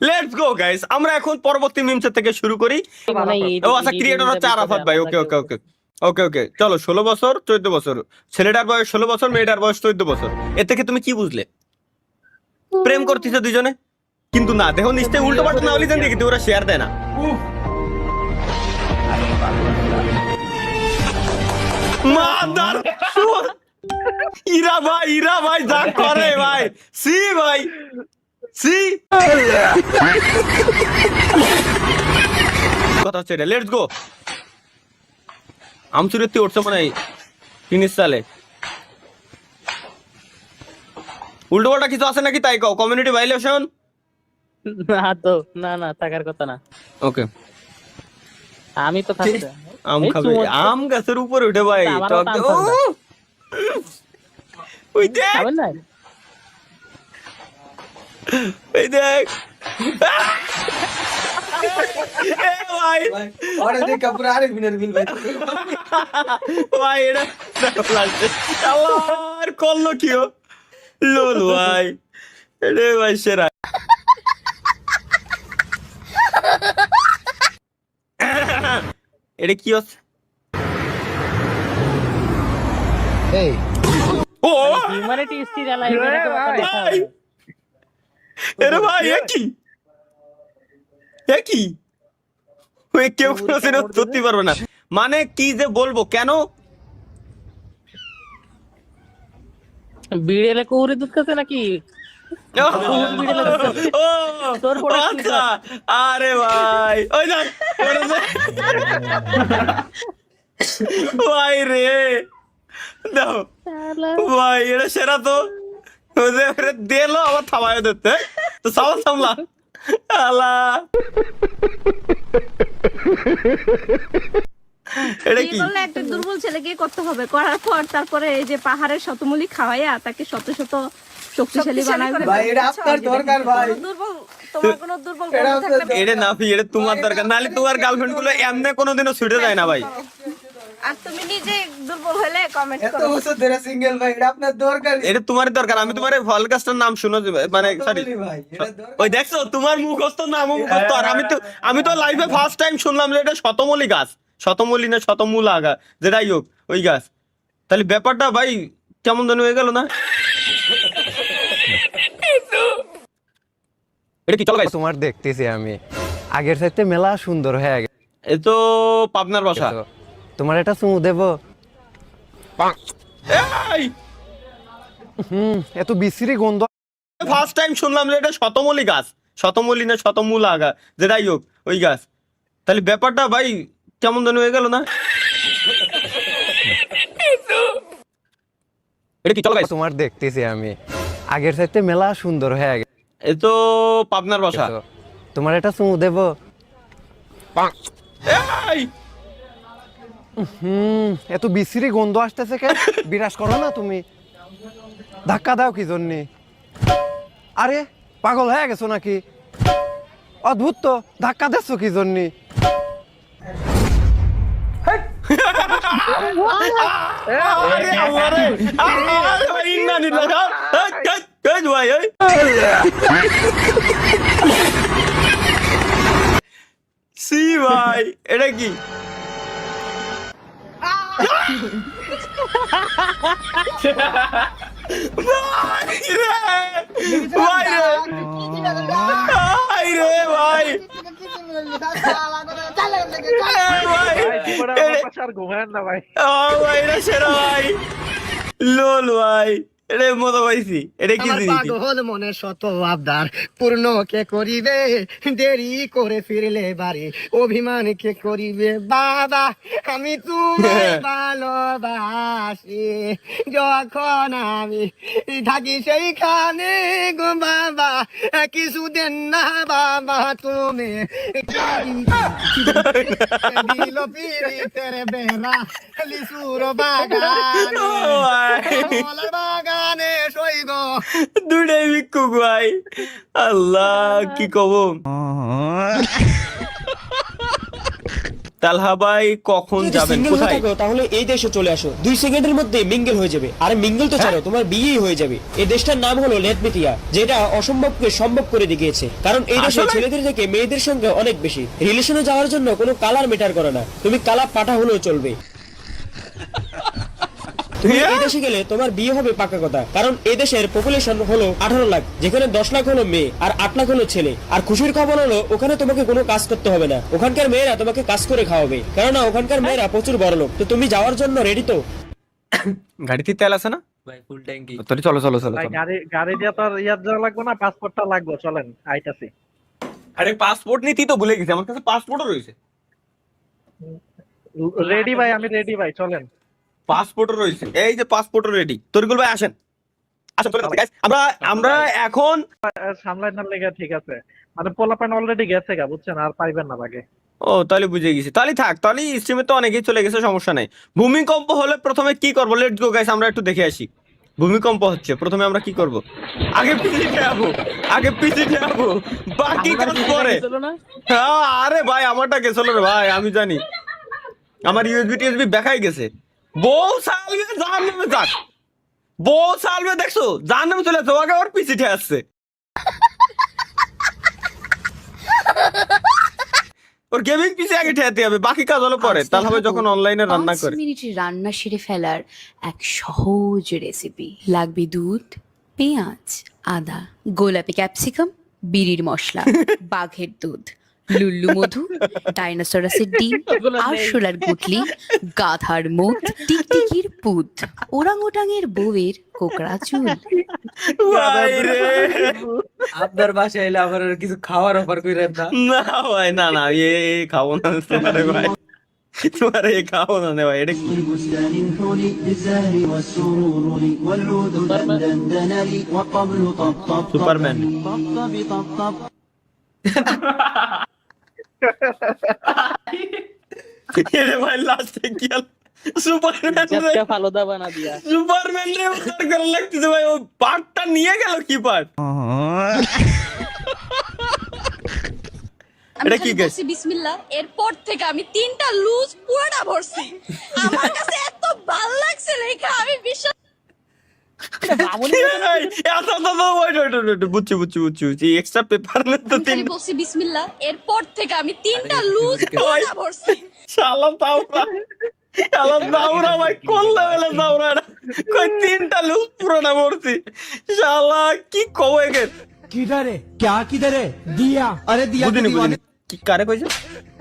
Let's go guys, আমরা এখন পরবর্তী মিমস থেকে শুরু করি। ও আচ্ছা, ক্রিয়েটর হচ্ছে আরাফাত ভাই। ওকে ওকে ওকে ওকে ওকে, চলো। 16 বছর 14 বছর, ছেলেটার বয়স 16 বছর, মেয়েটার বয়স 14 বছর। এ থেকে তুমি কি বুঝলে? প্রেম করতেছে দুজনে, কিন্তু না, দেখো নিশ্চয়ই উল্টো পাল্টা না হলে জানি, কিন্তু ওরা শেয়ার দেয় না। মাদার চোদ! ইরা ভাই যা করে ভাই, সি ভাই, সি কথা হচ্ছে এটা। Let's go. আমচুরিতে উঠছে মনে হয় 3 সালে। উল্টো পাল্টা কিছু আছে নাকি তাই কও। Community violation? না তো, না থাকার কথা না। ওকে, আমি তো থাকতে আম এই খাবে, চুমোর আম গাছের উপরে উঠে ভাই। আমারও টক তো আম দে- ও! খাবে না। ওই দেখ, খাবেন না? ওই দেখ। এ ভাই और देख कपूर आ रहे विनर विन भाई ভাই, এটা দেখো লাগছে। আবার করলো কি ও? লোল ভাই, এটা ভাই সেরা। এটা কি হচ্ছে? ও হিউম্যানিটি স্টিল অ্যালাইভ এরকম একটা দেখা ভাই, হবে। এরে ভাই একই ওই কেউ কোনোদিনও ধরতে পারবে না। মানে কি যে বলবো, কেন? বিড়েলে কুহুরি দুধ খাচ্ছে নাকি? ও তোর পড়া কি আচ্ছা, আরে ভাই ওই দেখ, ওরে দেখ। ভাই রে, দাও ভাই, এটা সেরা তো। ওই যে ওরে দিলো আবার থামায় দিতে, তো সামলা সামলা আলা। এটা কি? বললে একটা দুর্বল ছেলেকে করতে হবে, করার পর তারপরে এই যে পাহাড়ের শতমূলী খাওয়াইয়া তাকে শত শত শক্তিশালী বানাবে। भाई এটা আপনার দরকার ভাই দুর্বল, তোমার কোনো দুর্বল এটা বন্ধু থাকলে এটা না ভাই, এটা তোমার দরকার, নাহলে তোমার গার্লফ্রেন্ড গুলো এমনি কোনোদিনও ছুটে যায় না ভাই। আর তুমি নিজে দুর্বল হলে কমেন্ট এত করো। বছর ধরে সিঙ্গেল ভাই এটা আপনার দরকার এটা তোমার দরকার। আমি তোমার ভলকাস্টার নাম শুনো, মানে সরি, ভাই এটা দরকার ওই দেখছো তোমার মুখস্থ নাম মুখস্থ। আর আমি তো লাইভে ফার্স্ট টাইম শুনলাম যে এটা শতমূলী গাছ, শতমূলী না শতমূলা গাছ, যেটাই হোক ওই গাছ। তাহলে ব্যাপারটা ভাই কেমন যেন হয়ে গেল না? এটা কি? চল গাইস, তোমার দেখতেছি আমি আগের চাইতে মেলা সুন্দর হয়ে গেছে। এ তো পাবনার বাসা। তোমার এটা চুমু দেব? এই এত বিশ্রী গন্ধ। ফার্স্ট টাইম শুনলাম যে এটা শতমূলী গাছ, শতমূলী না শতমূলা গাছ, যেটাই হোক ওই গাছ। তাহলে ব্যাপারটা ভাই কেমন যেন হয়ে গেল না? এটা কি? চল গাইস, তোমার দেখতেছি আমি আগের চাইতে মেলা সুন্দর হয়ে গেছে। এ তো পাবনার বাসা। তোমার এটা চুমু দেব? এই এত বিশ্রী গন্ধ আসতেছে কে? বিরাজ করো না তুমি, ধাক্কা দাও কি জন্যে? আরে পাগল হয়ে গেছো নাকি? অদ্ভুত তো, ধাক্কা দিচ্ছ কি জন্যে? আরে আমারে, আরে ভাই, ইন্না নিলা যা। এই ভাই, এই সি ভাই, এটা কি? ভাই রে, ভাই রে, ভাই রে, ভাই, ভাই এটা সেরা ভাই। লোল ভাই, এটা মজা পাইছি। এটা কি জিনিস? পাগল মনে শত আবদার পূর্ণ কে করিবে, দেরি করে ফিরলে বাড়ি অভিমান কে করিবে। বাবা আমি তোমায় ভালোবাসি, যখন আমি থাকি সেইখানে গো বাবা কিছু দেন না বাবা তুমি। দিল পিরিতের বেলা লিচুর বাগানে, ও ভাই, কমলার বাগানে সইব। দুটাই ভিক্ষুক ভাই। আল্লাহ কি কব। তালহা ভাই কখন যদি যাবেন সিঙ্গেল হয়ে কোথায়? থাকো তাহলে এই দেশে চলে আসো, 2 সেকেন্ডের মধ্যে মিঙ্গেল হয়ে যাবে। আর মিঙ্গেল তো ছাড়ো, তোমার বিয়েই হয়ে যাবে। এই দেশটার নাম হলো লেটমিটিয়া, যেটা অসম্ভবকে সম্ভব করে দেখিয়েছে। কারণ এই দেশে আসলে? ছেলেদের থেকে মেয়েদের সংখ্যা অনেক বেশি। রিলেশনে যাওয়ার জন্য কোনো কালার ম্যাটার করে না, তুমি কালা পাঠা হলেও চলবে। তুমি এই দেশে গেলে তোমার বিয়ে হবে পাকা কথা। কারণ এই দেশের পপুলেশন হলো 18 লাখ, যেখানে 10 লাখ হলো মেয়ে আর 8 লাখ হলো ছেলে। আর খুশির খবর হলো ওখানে তোমাকে কোনো কাজ করতে হবে না, ওখানকার মেয়েরা তোমাকে কাজ করে খাওয়াবে। কেননা ওখানকার মেয়েরা প্রচুর বড় লোক। তো তুমি যাওয়ার জন্য রেডি তো? গাড়িতে তেল আছে না ভাই ফুল ট্যাঙ্কি। তাহলে চলো চলো চলো চলো। গাড়ি দিয়ে তো আর ইয়ার যাওয়া লাগবে না, পাসপোর্টটা লাগবে, চলেন আইতাছি। আরে পাসপোর্ট নিতে তো ভুলে গেছি, আমার কাছে পাসপোর্টও রয়েছে। রেডি ভাই, আমি রেডি ভাই, চলেন। পাসপোর্টও রয়েছে, এই যে পাসপোর্টও রেডি। তরিকুল ভাই আসেন আসেন চলে যাচ্ছে, guys। আমরা এখন সামলাই না লেগে ঠিক আছে, মানে পোলাপান অলরেডি গেছে গা, বুঝছেন, আর পাইবেন না বাগে। ও তাহলে বুঝে গেছি, তাহলে থাক, তাহলে স্ট্রিমে তো অনেকেই চলে গেছে, সমস্যা নাই। ভূমিকম্প হলে প্রথমে কি করবো? লেটস গো গাইস, আমরা একটু দেখে আসি। ভূমিকম্প হচ্ছে, প্রথমে আমরা কি করব? আগে পিছিয়ে যাবো, বাকি কাজ পরে। চলো না, হ্যাঁ, আরে ভাই আমারটা গেছিল রে ভাই, আমি জানি। আমার ইউএসবি টিএসবি দেখাই গেছে। বউ সালবে জাহান্নামে যাক, বউ সালবে দেখছো জাহান্নামে চলে যাচ্ছে, আগে ওর পিছিয়ে আসছে। ওর গেমিং পিসি আগে ঠেয়াতে হবে, বাকি কাজ হলো পরে। তাহলে যখন অনলাইনে রান্না 5 করে। মিনিটে রান্না সেরে ফেলার এক সহজ রেসিপি। লাগবে দুধ, পেঁয়াজ, আদা, গোলাপি ক্যাপসিকাম, বিড়ির মশলা, বাঘের দুধ, লুল্লু মধু, ডাইনোসরাসের ডিম, আরশোলার গুটলি, গাধার মুখ, টিকটিকির পুত, ওরাংওটাঙের বউয়ের কোকড়া চুল। ভাই রে, আপনার বাসায় এলে আমার আর কিছু খাওয়ার অফার কইরেন না। না ভাই, না না, এ খাবো না তোমারে ভাই, তোমারে খাবো না রে ভাই। এটা কি? সুপারম্যান। এরে ভাই লাস্টে কি হলো? সুপারম্যান রে, জাতকা ফালুদা বানা দিয়া। সুপারম্যান রে উদ্ধার করা লাগতেছে ভাই। ও পার্টটা নিয়ে গেল কি পার্ট? এটা কি গাইস? বিসমিল্লাহ, এরপর থেকে আমি 3টা লুজ পুরোটা ভরছি। আমার কাছে এত ভালো লাগছে লেখা, আমি বিশ্বাস বুঝছি এক্সট্রা পেপার না তো তিন বলছি বিসমিল্লাহ, এরপর থেকে আমি 3টা লুজ পুরোটা ভরছি। শালা দাওরা, শালা দাওরা ভাই, কোন লেভেলে দাওরা এটা? কই 3টা লুজ পুরোটা ভরছি, শালা কি কবে গে? किधर है क्या किधर है दिया अरे दिया বুঝিনি বুঝিনি কি কারে কইছে?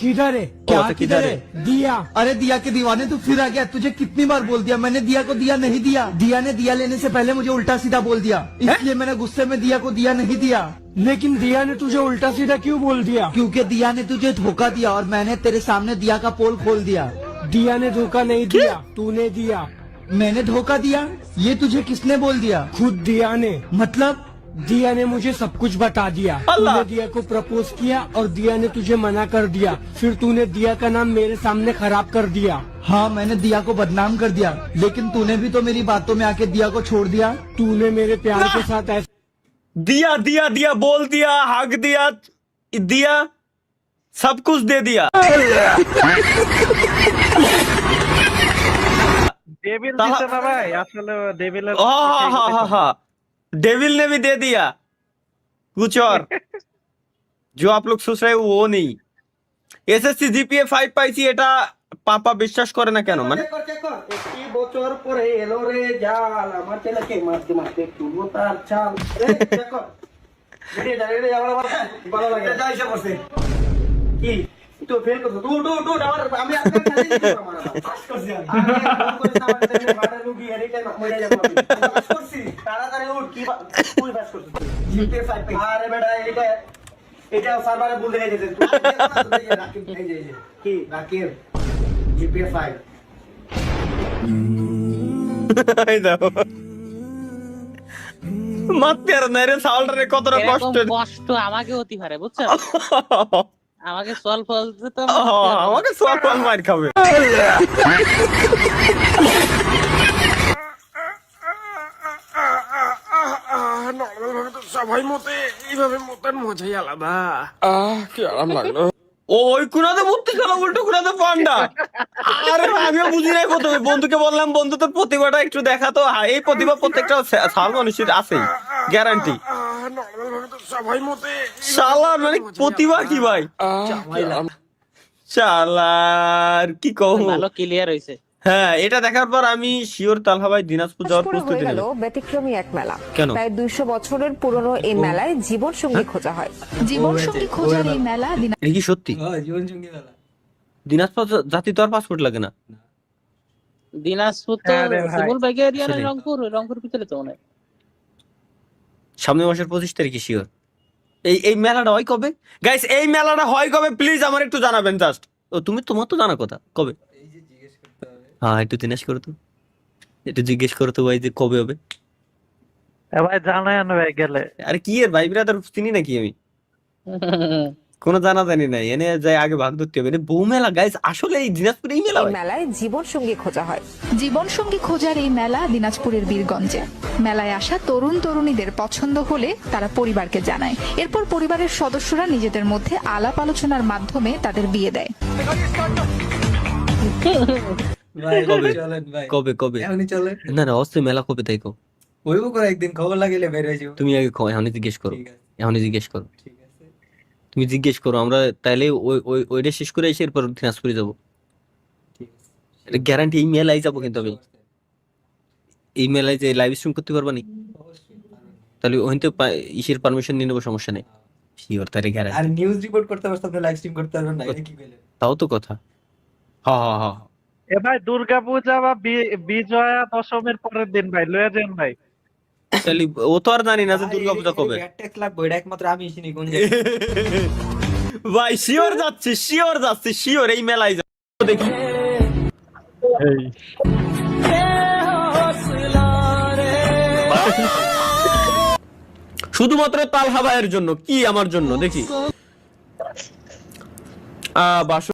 किधर है क्या किधर है? दिया अरे दिया के दीवाने तू फिर आ गया तुझे कितनी बार बोल दिया मैंने दिया को दिया नहीं दिया दिया ने दिया लेने से पहले मुझे उल्टा सीधा बोल दिया इसलिए मैंने गुस्से में दिया को दिया नहीं दिया लेकिन दिया ने तुझे उल्टा सीधा क्यों बोल दिया क्योंकि दिया ने तुझे धोखा दिया और मैंने तेरे सामने दिया का पोल खोल दिया दिया ने धोखा नहीं दिया तूने दिया मैंने धोखा दिया ये तुझे किसने बोल दिया खुद दिया ने मतलब दिया ने मुझे सब कुछ बता दिया तूने दिया को प्रपोज किया और दिया ने तुझे मना कर दिया फिर तूने दिया का नाम मेरे सामने खराब कर दिया हाँ मैंने दिया को बदनाम कर दिया लेकिन तूने भी तो मेरी बातों में आके दिया को छोड़ दिया तूने मेरे प्यार के साथ ऐसा दिया दिया दिया बोल दिया, हक दिया, दिया सब कुछ दे दिया। ডেভিল দিছে না ভাই, আসলে ডেভিলের हाँ डेविल ने भी दे दिया कुछ और जो आप लोग सोच रहे हो वो नहीं। एसएससी जीपीए 5 পাইছি, এটা পাপা বিশ্বাস করে না কেন? মানে একটি বছর পরে এলো রে জাল আমার ছেলেকে মারতে মারতে তুলবো তার চাল রে দেখো রে আমার ভালো লাগে যা এসে বসে কি তো ফেল করছো টু আমার আমি আপনার কাছে দিতে আমার পাস করছি আমি ফোন করে আমার ছেলে বাড়া রুগী এরিটা মরে যাবে পাস করছি তাড়াতাড়ি উঠ কি তুই পাস করছিস জিপে 5 আরে বেটা এটা সার্ভারে ভুল দেখে গেছে তুই রাকিব এই যে কি রাকিব জিপে 5 এই দেখো মারতে আর না রে, সাউন্ডারে কতটা কষ্ট। এরকম কষ্ট আমাকে হতে পারে, বুঝছো? আমাকে সল ফলতে তো আমাকে সব মার খাবে। সবাই মতে এইভাবে মতার মজাই আলাদা। কি আরাম লাগলো। ওই কুনাতে মূর্তি খেলা, উল্টো কুনাতে পান্ডা। আরে আমিও বুঝি নাই প্রথমে, বন্ধুকে বললাম বন্ধু তোর প্রতিভাটা একটু দেখা তো। এই প্রতিভা প্রত্যেকটা সাল মানুষের আছেই, গ্যারান্টি। শালা মানে প্রতিভা কি ভাই, শালার কি কম। ভালো ক্লিয়ার হইছে। হ্যাঁ, এটা দেখার পর আমি শিওর তালহা ভাই দিনাজপুর যাওয়ার প্রস্তুতি হয়ে গেল নেব। ব্যতিক্রমী এক মেলা। কেন? প্রায় 200 বছরের পুরনো এই মেলায় জীবন সঙ্গী খোঁজা হয়। জীবন সঙ্গী খোঁজার এই মেলা এটা কি সত্যি? জীবন সঙ্গী মেলা। দিনাজপুর জাতি তো আর পাসপোর্ট লাগে না। দিনাজপুর তো হ্যাঁ রে ভাই। শিমুল ভাইকে এরিয়া না, সেটাই। রংপুর ভিতরে তো মনে হয়। সামনের মাসের 25 তারিখে শিওর। এই মেলাটা হয় কবে গাইস? এই মেলাটা হয় কবে প্লিজ আমার একটু জানাবেন জাস্ট। ও তোমার তো জানা কথা, কবে? হ্যাঁ একটু জিজ্ঞেস করো তো, একটু জিজ্ঞেস করো তো ভাই যে কবে হবে। ভাই জানাই না ভাই গেলে। আরে কি এর ভাই ব্রাদার চিনি নাকি আমি? কোনো জানা জানি নাই, এনে যাই আগে ভাগ ধরতে হবে। বউ মেলা গাইস, আসলে এই দিনাজপুরে এই মেলা এই হয়? মেলায় জীবন সঙ্গী খোঁজা হয়। জীবন সঙ্গী খোঁজার এই মেলা দিনাজপুরের বীরগঞ্জে। মেলায় আসা তরুণ তরুণীদের পছন্দ হলে তারা পরিবারকে জানায়। এরপর পরিবারের সদস্যরা নিজেদের মধ্যে আলাপ আলোচনার মাধ্যমে তাদের বিয়ে দেয়। ভাই কবে? চলেন ভাই, কবে কবে? এখনই চলেন। না না অবশ্যই মেলা কবে তাই কো। হইব করে একদিন খবর লাগিলে বের হয়ে যাবো। তুমি আগে এখনই জিজ্ঞেস করো, ঠিক আছে, এখনই জিজ্ঞেস করো, ঠিক আছে। তুমি জিজ্ঞেস করো। আমরা তাইলে ওইটা শেষ করে এসে এরপর দিনাজপুরে যাবো। ঠিক আছে। এটা গ্যারান্টি। এই মেলায় যাবো কিন্তু আমি। এই মেলায় যে লাইভ স্ট্রিম করতে পারবা নি? অবশ্যই পারবেন। তাহলে ওখান থেকে ইসের পারমিশন নিয়ে নেবো, সমস্যা নেই। শিওর তাহলে গ্যারান্টি। আর নিউজ রিপোর্ট করতে পারছ, আপনি লাইভ স্ট্রিম করতে পারবেন না, এটা কি কইলেন? তাও তো কথা। হ্যাঁ হ্যাঁ হ্যাঁ। এ ভাই দুর্গা পূজা বা বিজয়া দশমীর পরের দিন ভাই লয়ে যান ভাই। তাহলে ও তো আর জানি না যে দুর্গাপূজা কবে। ট্যাক্স লাগবে, এটা একমাত্র আমি চিনি কোন জায়গায়। ভাই শিওর যাচ্ছি, শিওর এই মেলায় যাবো। দেখি শুধুমাত্র তালহা ভাইয়ের জন্য, কি আমার জন্য? দেখি বাসন